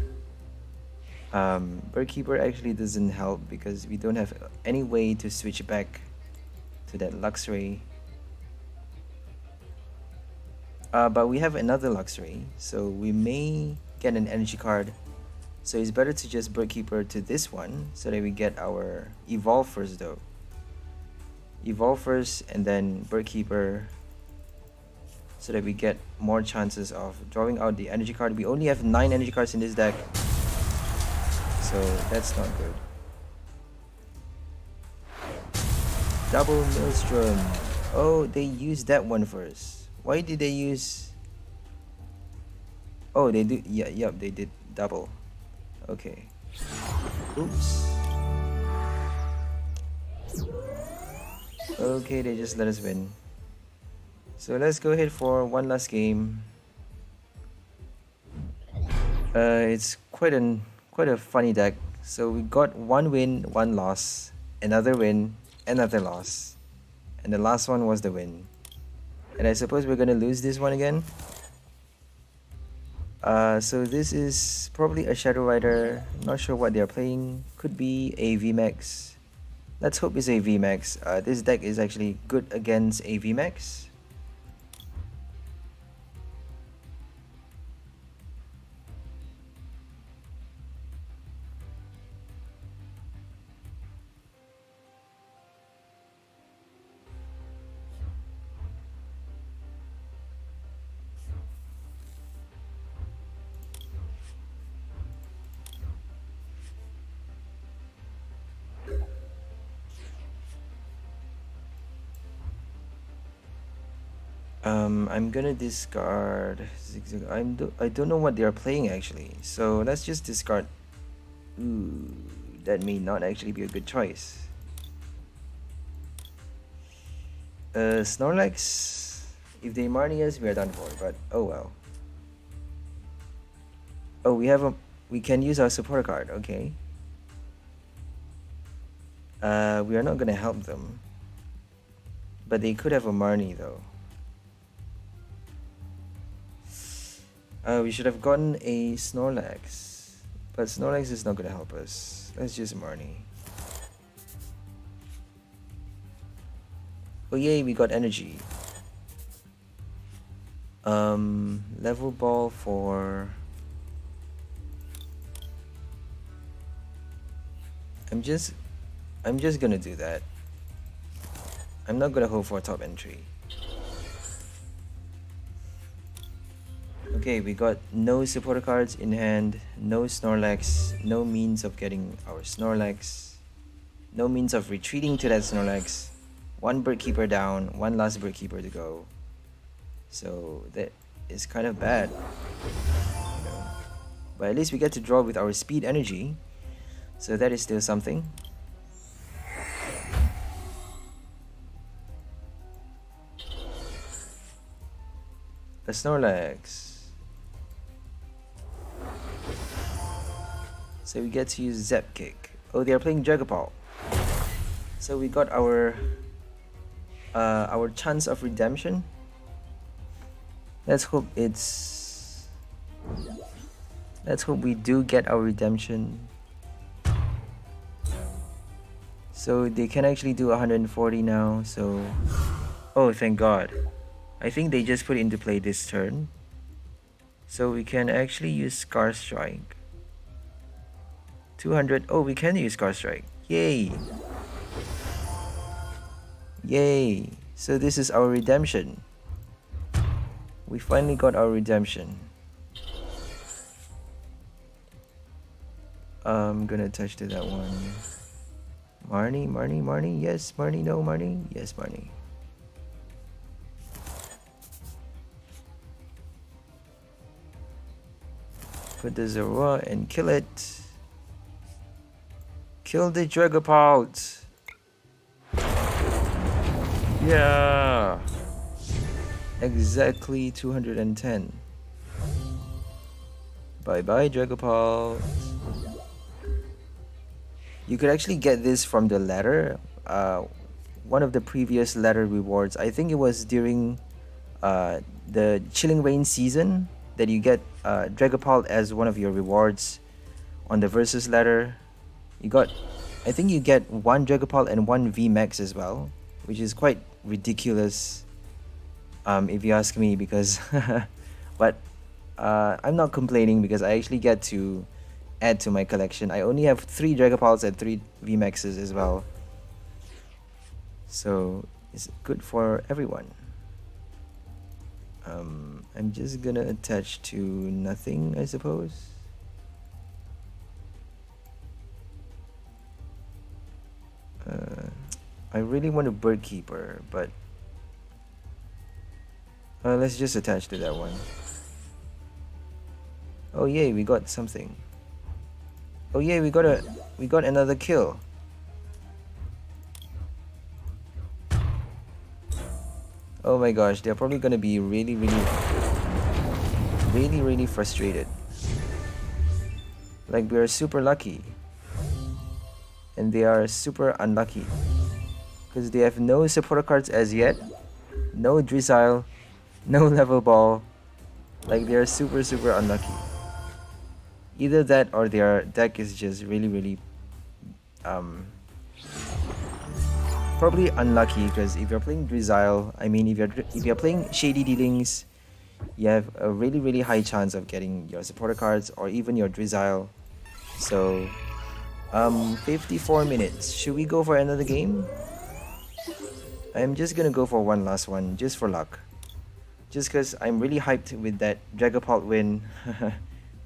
Birdkeeper actually doesn't help because we don't have any way to switch back to that Luxray. But we have another Luxray, so we may get an energy card. So it's better to just Birdkeeper to this one so that we get our Evolve first though. Evolve first and then Birdkeeper so that we get more chances of drawing out the energy card. We only have 9 energy cards in this deck, so that's not good. Double Maelstrom. Oh, they used that one first. Why did they use... Oh, they do... Yeah, yep, they did double. Okay. Oops. Okay, they just let us win. So let's go ahead for one last game. It's quite a funny deck. So we got 1 win, 1 loss, another win, another loss, and the last one was the win. And I suppose we're gonna lose this one again. So this is probably a Shadow Rider. Not sure what they're playing. Could be a VMAX. Let's hope it's a VMAX. This deck is actually good against a VMAX. I'm gonna discard Zigzag. I don't know what they are playing actually. So let's just discard. Ooh, that may not actually be a good choice. Snorlax. If they Marnie us, we are done for. But oh well. Oh, we can use our supporter card. Okay. We are not gonna help them. But they could have a Marnie though. We should have gotten a Snorlax. But Snorlax is not gonna help us. Let's just Marnie. Oh yay, we got energy. Level ball for... I'm just gonna do that. I'm not gonna hope for a top entry. Okay, we got no supporter cards in hand, no Snorlax, no means of getting our Snorlax, no means of retreating to that Snorlax. One bird keeper down, one last bird keeper to go. So that is kind of bad. You know. But at least we get to draw with our speed energy. So that is still something. A Snorlax. So we get to use Zap Kick. Oh, they are playing Dragapult. So we got our chance of redemption. Let's hope we do get our redemption. So they can actually do 140 now. So, oh, thank God. I think they just put it into play this turn. So we can actually use Scar Strike. 200. Oh, we can use Scar Strike. Yay! Yay! So this is our redemption. We finally got our redemption. I'm gonna touch to that one. Marnie, Marnie, Marnie. Yes, Marnie. No, Marnie. Yes, Marnie. Put the Zoroark and kill it. Kill the Dragapult. Yeah. Exactly 210. Bye bye, Dragapult. You could actually get this from the ladder. One of the previous ladder rewards. I think it was during the Chilling Rain season that you get Dragapult as one of your rewards on the versus ladder. You got, I think you get one Dragapult and one VMAX as well, which is quite ridiculous, if you ask me. Because, but I'm not complaining because I actually get to add to my collection. I only have 3 Dragapults and 3 VMAXs as well, so it's good for everyone. I'm just gonna attach to nothing, I suppose. I really want a Bird Keeper, but let's just attach to that one. Oh yay, we got something. Oh yay, we got another kill. Oh my gosh, they're probably gonna be really frustrated. Like, we are super lucky, and they are super unlucky because they have no supporter cards as yet, no Drizzile, no level ball. Like, they are super unlucky. Either that or their deck is just really probably unlucky, because if you're playing Drizzile, I mean, if you're playing Shady Dealings, you have a really high chance of getting your supporter cards or even your Drizzile. So 54 minutes. Should we go for another game? I'm just gonna go for one last one just for luck, just because I'm really hyped with that Dragapult win.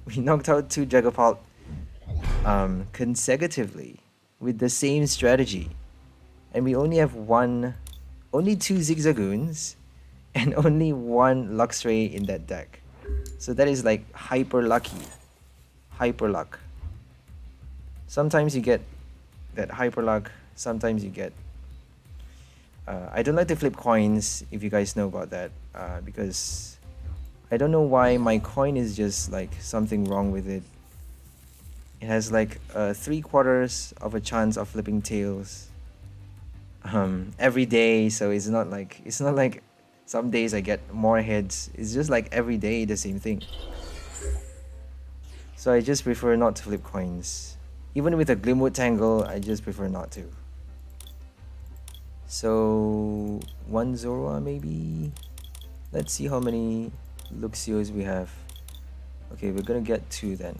We knocked out 2 Dragapult consecutively with the same strategy. And we only have only 2 Zigzagoons and only one Luxray in that deck. So that is like hyper lucky. Hyper luck. Sometimes you get that hyper luck, sometimes you get... I don't like to flip coins, if you guys know about that, because I don't know why my coin is just like something wrong with it. It has like 3/4 of a chance of flipping tails every day, so it's not like some days I get more heads. It's just like every day the same thing. So I just prefer not to flip coins. Even with a Glimwood Tangle, I just prefer not to. So one Zoroark maybe. Let's see how many Luxios we have. Okay, we're gonna get 2 then.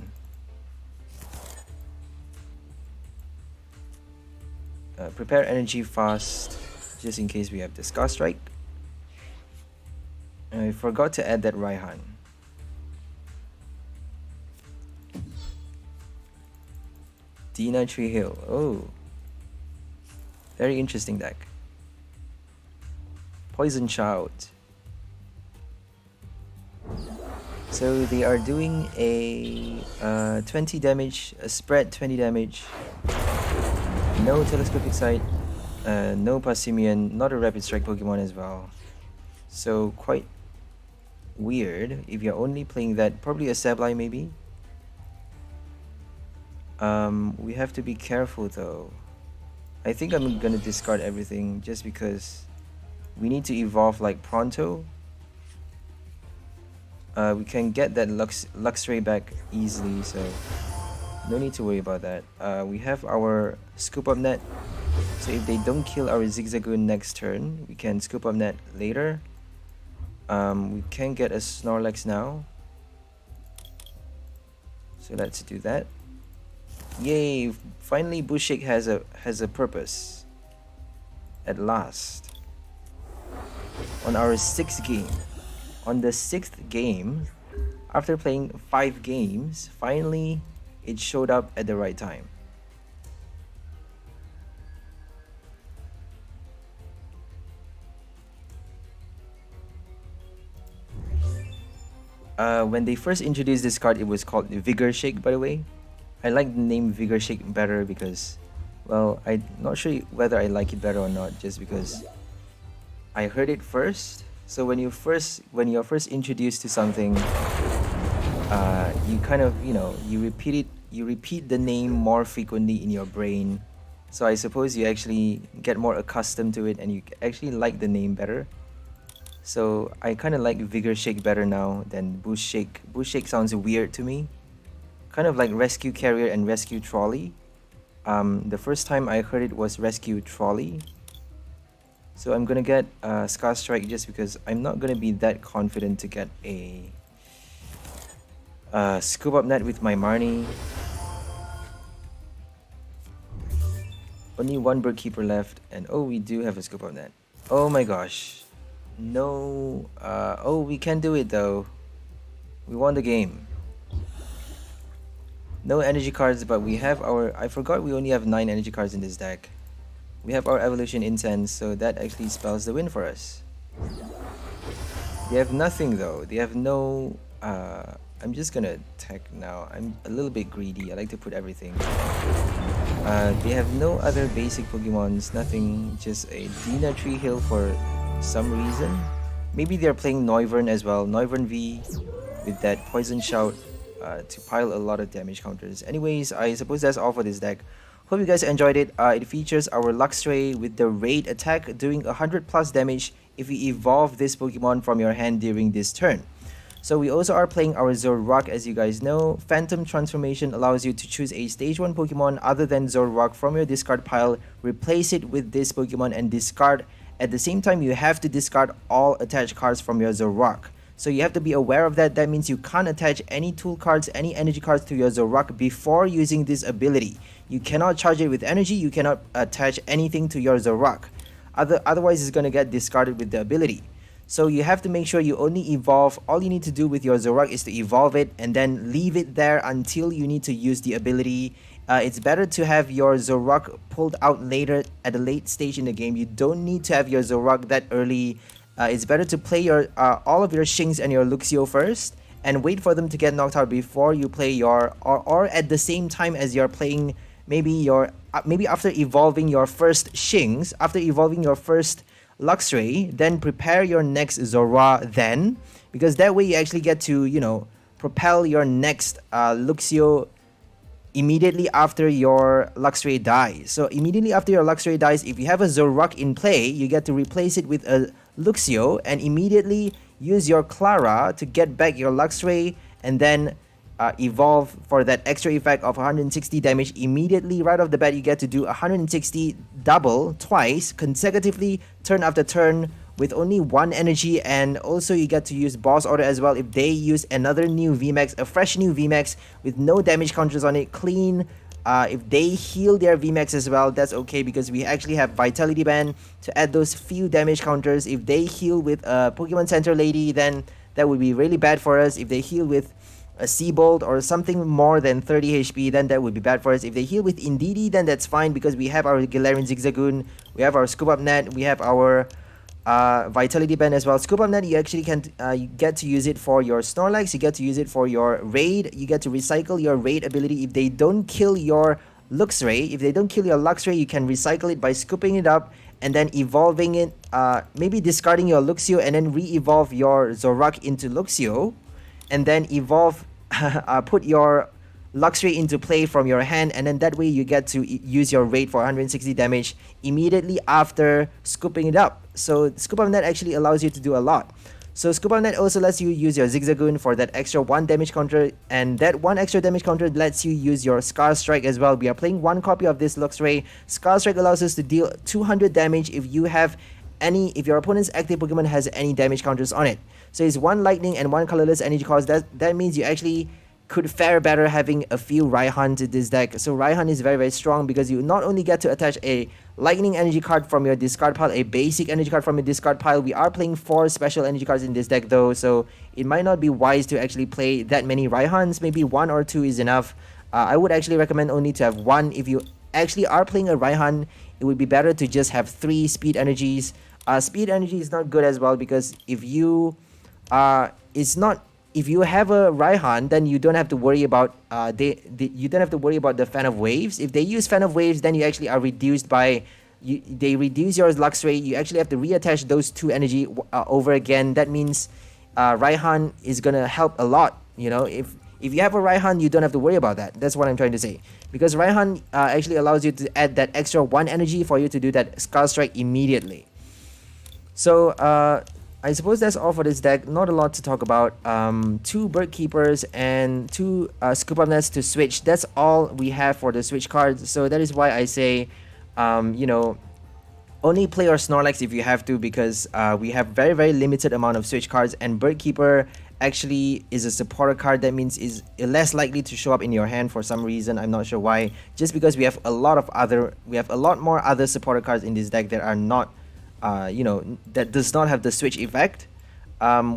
Prepare energy fast, just in case we have the Scar Strike. I forgot to add that Raihan. Dina Tree Hill. Oh, very interesting deck. Poison Shout. So they are doing a 20 damage, a spread 20 damage. No Telescopic Sight, no Passimian, not a Rapid Strike Pokemon as well. So quite weird if you're only playing that. Probably a Sableye maybe. We have to be careful though. I think I'm gonna discard everything just because we need to evolve like pronto. We can get that Luxray back easily, so no need to worry about that. We have our Scoop Up Net, so if they don't kill our Zigzagoon next turn, we can Scoop Up Net later. We can get a Snorlax now, so let's do that. Yay! Finally, Bushake has a purpose. At last. On our 6th game. On the 6th game, after playing 5 games, finally it showed up at the right time. When they first introduced this card, it was called Vigor Shake, by the way. I like the name Vigor Shake better because, well, I'm not sure whether I like it better or not, just because I heard it first. So when you're first introduced to something, you kind of, you repeat the name more frequently in your brain. So I suppose you actually get more accustomed to it and you actually like the name better. So I kind of like Vigor Shake better now than Bush Shake. Bush Shake sounds weird to me. Kind of like Rescue Carrier and Rescue Trolley. The first time I heard it was Rescue Trolley. So I'm gonna get Scar Strike just because I'm not gonna be that confident to get a Scoop Up Net with my Marnie. Only one Bird Keeper left, and oh, we do have a Scoop Up Net. Oh my gosh. No. Oh, we can do it though. We won the game. No energy cards, but we have our... I forgot we only have 9 energy cards in this deck. We have our Evolution Incense, so that actually spells the win for us. They have nothing though. They have no... I'm just gonna attack now. I'm a little bit greedy. I like to put everything. They have no other basic Pokemons. Nothing. Just a Dina Tree Hill for some reason. Maybe they're playing Noivern as well. Noivern V with that Poison Shout. To pile a lot of damage counters. Anyways, I suppose that's all for this deck. Hope you guys enjoyed it. It features our Luxray with the Raid attack doing 100 plus damage if you evolve this Pokemon from your hand during this turn. So we also are playing our Zoroark, as you guys know. Phantom Transformation allows you to choose a Stage 1 Pokemon other than Zoroark from your discard pile, replace it with this Pokemon and discard. At the same time, you have to discard all attached cards from your Zoroark. So you have to be aware of that. That means you can't attach any tool cards, any energy cards to your Zoroark before using this ability. You cannot charge it with energy. You cannot attach anything to your Zoroark. Otherwise, it's going to get discarded with the ability. So you have to make sure you only evolve. All you need to do with your Zoroark is to evolve it and then leave it there until you need to use the ability. It's better to have your Zoroark pulled out later at a late stage in the game. You don't need to have your Zoroark that early it's better to play your all of your Shings and your Luxio first, and wait for them to get knocked out before you play your, or at the same time as you're playing maybe your maybe after evolving your first Shings, after evolving your first Luxray, then prepare your next Zoroark then, because that way you actually get to, you know, propel your next Luxio immediately after your Luxray dies. So immediately after your Luxray dies, if you have a Zoroark in play, you get to replace it with a Luxio and immediately use your Klara to get back your Luxray, and then evolve for that extra effect of 160 damage. Immediately right off the bat, you get to do 160 double twice consecutively, turn after turn, with only one energy. And also you get to use boss order as well if they use another new VMAX, a fresh new VMAX with no damage counters on it, clean. If they heal their VMAX as well, that's okay, because we actually have Vitality Band to add those few damage counters. If they heal with a Pokemon Center Lady, then that would be really bad for us. If they heal with a Seabolt or something more than 30 HP, then that would be bad for us. If they heal with Indeedee, then that's fine, because we have our Galarian Zigzagoon, we have our Scoop Up Net, we have our Vitality Band as well. Scoop Up Net, you actually can you get to use it for your Snorlax, you get to use it for your Raid, you get to recycle your Raid ability. If they don't kill your Luxray, you can recycle it by scooping it up and then evolving it, maybe discarding your Luxio and then re-evolve your Zoroark into Luxio, and then evolve, put your Luxray into play from your hand, and then that way you get to use your Raid for 160 damage immediately after scooping it up. So Scoop Up Net actually allows you to do a lot. So Scoop Up Net also lets you use your Zigzagoon for that extra 1 damage counter, and that 1 extra damage counter lets you use your Scar Strike as well. We are playing 1 copy of this Luxray. Scar Strike allows us to deal 200 damage if your opponent's active Pokemon has any damage counters on it. So it's 1 lightning and 1 colorless energy cost. That means you actually could fare better having a few Raihan to this deck. So Raihan is very, very strong, because you not only get to attach a lightning energy card from your discard pile, a basic energy card from your discard pile. We are playing 4 special energy cards in this deck though, so it might not be wise to actually play that many Raihans. Maybe 1 or 2 is enough. I would actually recommend only to have 1. If you actually are playing a Raihan, it would be better to just have 3 speed energies. Speed energy is not good as well, because if you if you have a Raihan, then you don't have to worry about you don't have to worry about the Fan of Waves. If they use Fan of Waves, then you actually are reduced by they reduce your Luxray. You actually have to reattach those 2 energy over again. That means Raihan is gonna help a lot. You know, if you have a Raihan, you don't have to worry about that. That's what I'm trying to say, because Raihan actually allows you to add that extra 1 energy for you to do that Scar Strike immediately. So I suppose that's all for this deck. Not a lot to talk about. 2 Bird Keepers and 2 Scoop Up Nets to switch. That's all we have for the switch cards. So that is why I say, you know, only play your Snorlax if you have to, because we have very, very limited amount of switch cards, and Bird Keeper actually is a supporter card. That means is less likely to show up in your hand for some reason. I'm not sure why. Just because we have a lot more other supporter cards in this deck that are not you know, that does not have the switch effect.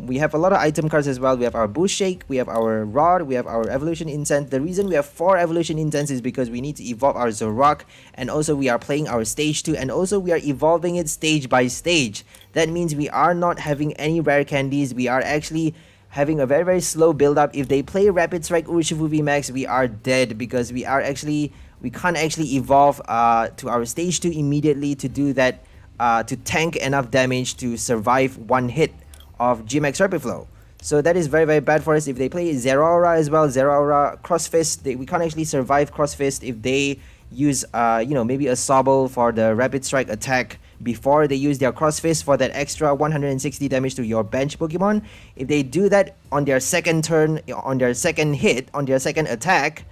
We have a lot of item cards as well. We have our Boost Shake, we have our Rod, we have our Evolution Incense. The reason we have 4 Evolution Incense is because we need to evolve our Zoroark, and also we are playing our Stage 2, and also we are evolving it stage by stage. That means we are not having any rare candies. We are actually having a very, very slow build up. If they play Rapid Strike Urshifu VMAX, we are dead, because we can't actually evolve to our Stage 2 immediately to do that, to tank enough damage to survive 1 hit of GMAX Rapid Flow. So that is very, very bad for us. If they play Zeraora as well, Zeraora Cross Fist, we can't actually survive Cross Fist if they use you know, maybe a Sobble for the Rapid Strike attack before they use their Cross Fist for that extra 160 damage to your bench Pokemon. If they do that on their second turn, on their second hit, on their second attack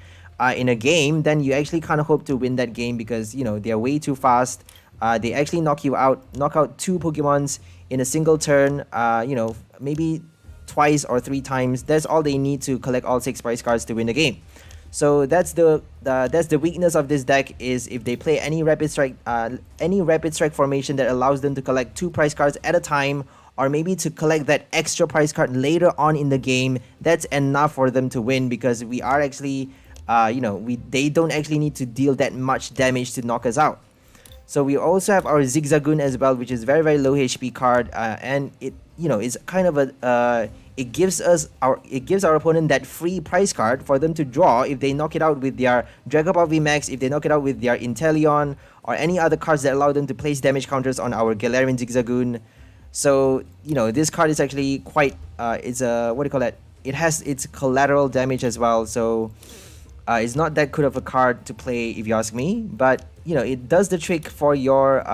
in a game, then you actually can't hope to win that game, because, you know, they're way too fast. They actually knock out 2 Pokemons in a single turn, you know, maybe twice or 3 times. That's all they need to collect all 6 prize cards to win the game. So that's the weakness of this deck, is if they play any rapid strike formation that allows them to collect 2 prize cards at a time, or maybe to collect that extra prize card later on in the game, that's enough for them to win, because we are actually, you know, they don't actually need to deal that much damage to knock us out. So we also have our Zigzagoon as well, which is very low HP card, and it is kind of a it gives our opponent that free prize card for them to draw if they knock it out with their Dragapult VMAX, if they knock it out with their Inteleon, or any other cards that allow them to place damage counters on our Galarian Zigzagoon. So this card is actually quite it's a, what do you call that? It has its collateral damage as well, so it's not that good of a card to play if you ask me, but it does the trick for your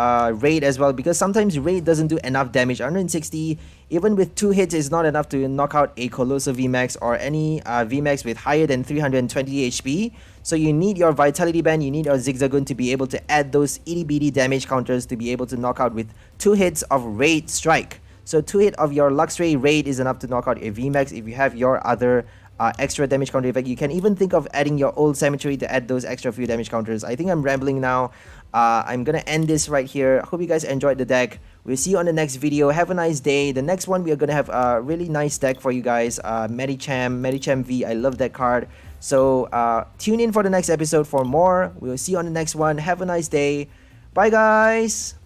raid as well, because sometimes raid doesn't do enough damage. 160 even with 2 hits is not enough to knock out a Colossal VMAX or any VMAX with higher than 320 HP. So you need your Vitality Band, you need your Zigzagoon to be able to add those itty bitty damage counters to be able to knock out with 2 hits of Raid Strike. So 2 hit of your Luxray Raid is enough to knock out a VMAX. If you have your other extra damage counter effect, you can even think of adding your old Cemetery to add those extra few damage counters. I think I'm rambling now. I'm gonna end this right here. Hope you guys enjoyed the deck. We'll see you on the next video. Have a nice day. The next one, we are gonna have a really nice deck for you guys. Medicham V. I love that card. So tune in for the next episode for more. We'll see you on the next one. Have a nice day. Bye guys.